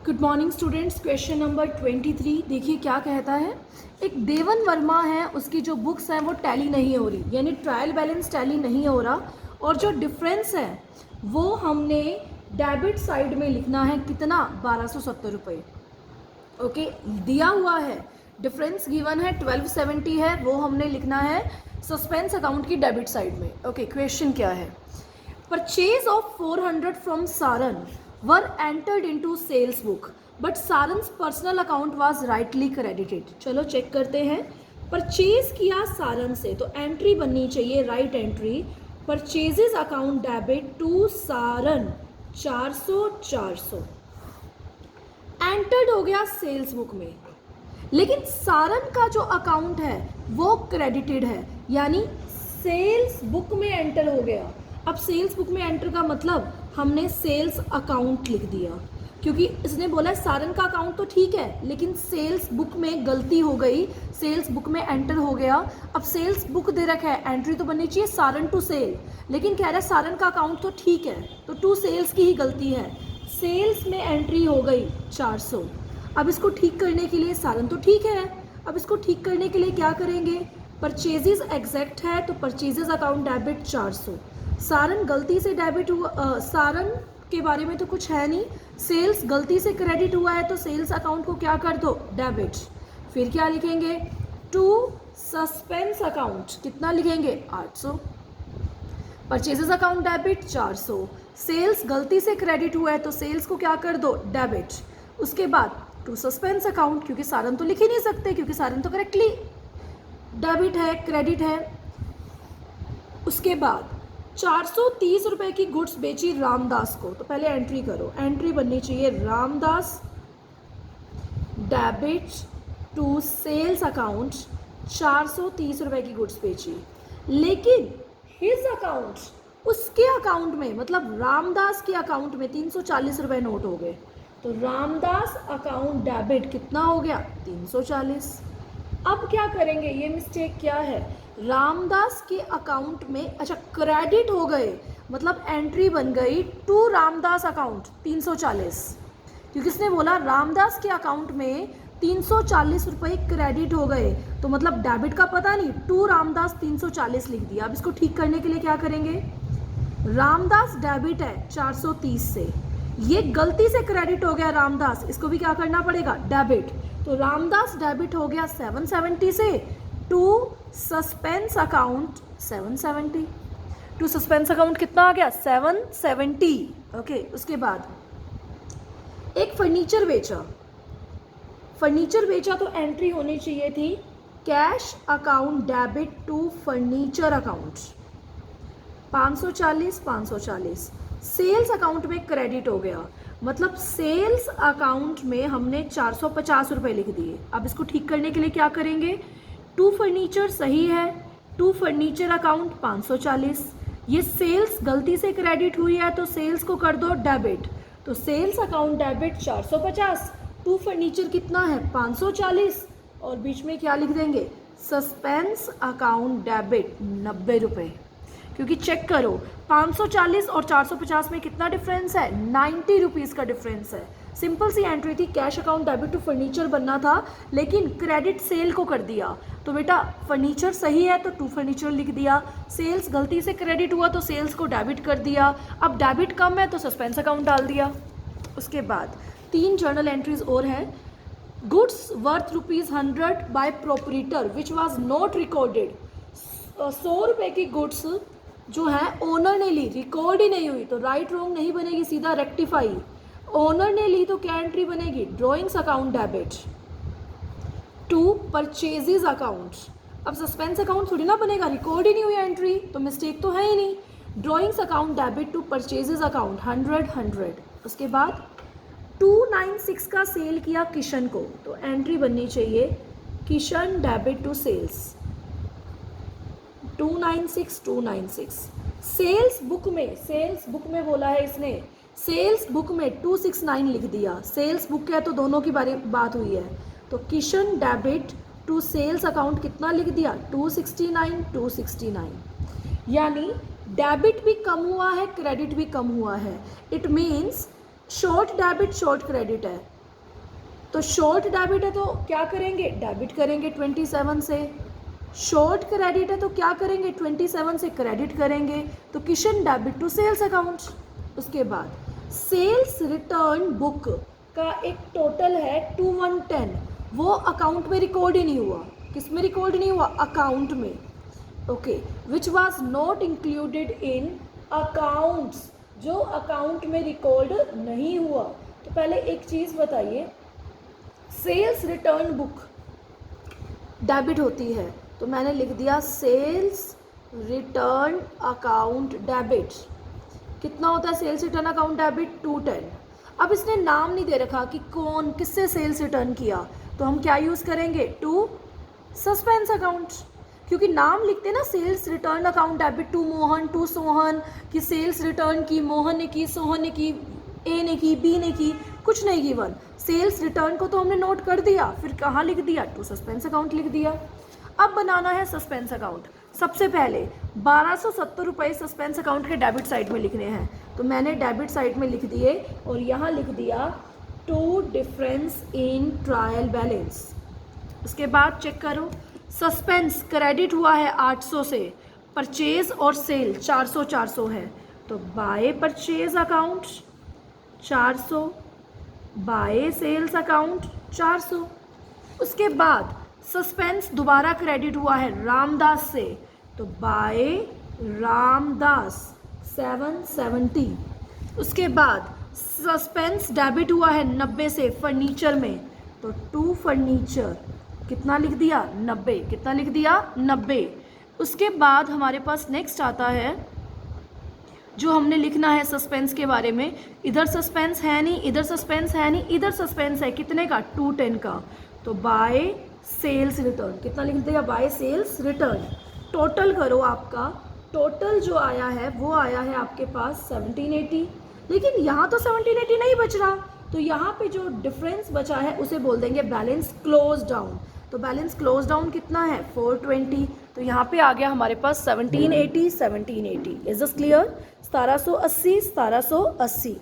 Good morning students. Question number 23 देखिए क्या कहता है। एक देवन वर्मा है, उसकी जो बुक्स हैं वो टैली नहीं हो रही, यानी ट्रायल बैलेंस टैली नहीं हो रहा, और जो डिफरेंस है वो हमने डेबिट साइड में लिखना है। कितना? 1270 रुपये। ओके, दिया हुआ है, डिफरेंस गिवन है 1270 है, वो हमने लिखना है सस्पेंस अकाउंट की डेबिट साइड में। ओके, क्वेश्चन क्या है। Purchase of 400 from Saran were entered into sales book, but Saran's personal account was rightly credited. चलो चेक करते हैं। परचेज किया सारन से तो एंट्री बननी चाहिए right entry. Purchases account debit to Saran 400 entered हो गया सेल्स बुक में, लेकिन सारन का जो अकाउंट है वो क्रेडिटेड है, यानी सेल्स बुक में एंटर हो गया। अब सेल्स बुक में एंटर का मतलब हमने सेल्स अकाउंट लिख दिया, क्योंकि इसने बोला है सारन का अकाउंट तो ठीक है, लेकिन सेल्स बुक में गलती हो गई, सेल्स बुक में एंटर हो गया। अब सेल्स बुक दे रखा है, एंट्री तो बननी चाहिए सारन टू सेल, लेकिन कह रहा है सारन का अकाउंट तो ठीक है, तो टू सेल्स की ही गलती है। सेल्स में एंट्री हो गई 400। अब इसको ठीक करने के लिए, सारन तो ठीक है, अब इसको ठीक करने के लिए क्या करेंगे। परचेजेस एग्जैक्ट है तो परचेजेस अकाउंट डेबिट 400। सारन गलती से डेबिट हुआ, सारन के बारे में तो कुछ है नहीं। सेल्स गलती से क्रेडिट हुआ है तो सेल्स अकाउंट को क्या कर दो, डेबिट। फिर क्या लिखेंगे, टू सस्पेंस अकाउंट कितना लिखेंगे, 800। Purchases account debit 400। सेल्स गलती से क्रेडिट हुआ है तो सेल्स को क्या कर दो, डेबिट। उसके बाद टू सस्पेंस अकाउंट, क्योंकि सारन तो लिख ही नहीं सकते, क्योंकि सारन तो करेक्टली डेबिट है, क्रेडिट है। उसके बाद 430 रुपए की गुड्स बेची रामदास को, तो पहले एंट्री करो, एंट्री बननी चाहिए Ramdas debit to sales account 430 रुपए की गुड्स बेची, लेकिन हिज अकाउंट, उसके अकाउंट में, मतलब रामदास के अकाउंट में 340 रुपए नोट हो गए, तो रामदास अकाउंट डेबिट कितना हो गया, 340। अब क्या करेंगे, ये मिस्टेक क्या है, रामदास के अकाउंट में अच्छा क्रेडिट हो गए, मतलब एंट्री बन गई टू रामदास अकाउंट 340, क्योंकि इसने बोला रामदास के अकाउंट में 340 रुपये क्रेडिट हो गए, तो मतलब डेबिट का पता नहीं, टू रामदास 340 लिख दिया। अब इसको ठीक करने के लिए क्या करेंगे, रामदास डेबिट है 430 से, ये गलती से क्रेडिट हो गया रामदास, इसको भी क्या करना पड़ेगा, डेबिट। तो रामदास डेबिट हो गया 770 से, to suspense account 770। To suspense account कितना आ गया, 770। ओके, उसके बाद एक फर्नीचर बेचा, फर्नीचर बेचा तो एंट्री होनी चाहिए थी cash account debit to furniture account 540। Sales account में क्रेडिट हो गया, मतलब सेल्स अकाउंट में हमने 450 रुपये लिख दिए। अब इसको ठीक करने के लिए क्या करेंगे, टू फर्नीचर सही है, टू फर्नीचर अकाउंट 540, ये सेल्स गलती से क्रेडिट हुई है तो सेल्स को कर दो डेबिट, तो sales account debit 450, to furniture कितना है 540, और बीच में क्या लिख देंगे, सस्पेंस अकाउंट डेबिट 90 रुपये, क्योंकि चेक करो 540 और 450 में कितना डिफरेंस है, 90 रुपीज़ का डिफरेंस है। सिंपल सी एंट्री थी, cash account debit to furniture बनना था, लेकिन क्रेडिट सेल को कर दिया, तो बेटा फर्नीचर सही है तो टू फर्नीचर लिख दिया, सेल्स गलती से क्रेडिट हुआ तो सेल्स को डेबिट कर दिया, अब डेबिट कम है तो सस्पेंस अकाउंट डाल दिया। उसके बाद 3 जर्नल एंट्रीज और हैं। Goods worth ₹100 by proprietor which was not recorded, 100 रुपये की गुड्स जो है ओनर ने ली, रिकॉर्ड ही नहीं हुई, तो राइट रॉन्ग नहीं बनेगी, सीधा रेक्टिफाई। ओनर ने ली तो क्या एंट्री बनेगी, drawings account debit to purchases account. अब सस्पेंस अकाउंट थोड़ी ना बनेगा, रिकॉर्ड ही नहीं हुई एंट्री, तो मिस्टेक तो है ही नहीं। Drawings account debit to purchases account 100। उसके बाद 296 का सेल किया किशन को, तो एंट्री बननी चाहिए Kishan debit to sales 296। Sales book में बोला है इसने, सेल्स बुक में 269 लिख दिया, सेल्स बुक है तो दोनों की बात हुई है, तो Kishan debit to sales account कितना लिख दिया, 269, यानी डेबिट भी कम हुआ है, क्रेडिट भी कम हुआ है। It means short debit short credit है, तो शॉर्ट डेबिट है तो क्या करेंगे, डेबिट करेंगे 27 से। शॉर्ट क्रेडिट है तो क्या करेंगे, 27 से क्रेडिट करेंगे। तो Kishan debit to sales account. उसके बाद सेल्स रिटर्न बुक का एक टोटल है 2110, वो अकाउंट में रिकॉर्ड ही नहीं हुआ। किस में रिकॉर्ड नहीं हुआ, अकाउंट में। Okay, which was not included in accounts, जो अकाउंट में रिकॉर्ड नहीं हुआ। तो पहले एक चीज़ बताइए, सेल्स रिटर्न बुक डेबिट होती है तो मैंने लिख दिया सेल्स रिटर्न अकाउंट डेबिट। कितना होता है सेल्स रिटर्न अकाउंट डेबिट, 210। अब इसने नाम नहीं दे रखा कि कौन किससे सेल्स रिटर्न किया, तो हम क्या यूज़ करेंगे, टू सस्पेंस अकाउंट। क्योंकि नाम लिखते ना sales return account debit to Mohan, to Sohan, कि सेल्स रिटर्न की मोहन ने की, सोहन ने की, ए ने की, बी ने की, कुछ नहीं गिवन। सेल्स रिटर्न को तो हमने नोट कर दिया, फिर कहाँ लिख दिया, टू सस्पेंस अकाउंट लिख दिया। अब बनाना है सस्पेंस अकाउंट। सबसे पहले 1270 रुपये सस्पेंस अकाउंट के डेबिट साइड में लिखने हैं, तो मैंने डेबिट साइड में लिख दिए और यहाँ लिख दिया to difference in trial balance. उसके बाद चेक करो, सस्पेंस क्रेडिट हुआ है 800 से, परचेज और सेल 400 है, तो by purchase account 400, by sales account 400। उसके बाद सस्पेंस दोबारा क्रेडिट हुआ है रामदास से, तो बाय रामदास 770। उसके बाद सस्पेंस डेबिट हुआ है 90 से फर्नीचर में, तो टू फर्नीचर कितना लिख दिया, 90। कितना लिख दिया, 90। उसके बाद हमारे पास नेक्स्ट आता है जो हमने लिखना है सस्पेंस के बारे में। इधर सस्पेंस है नहीं, इधर सस्पेंस है नहीं, इधर सस्पेंस है, कितने का, 210 का, तो बाय सेल्स रिटर्न। कितना लिख दिया, बाय सेल्स रिटर्न। टोटल करो, आपका टोटल जो आया है वो आया है आपके पास 1780, लेकिन यहाँ तो 1780 नहीं बच रहा, तो यहाँ पे जो डिफरेंस बचा है उसे बोल देंगे बैलेंस क्लोज डाउन। तो बैलेंस क्लोज डाउन कितना है, 420। तो यहाँ पे आ गया हमारे पास 1780। Is this clear, 1780, 1780।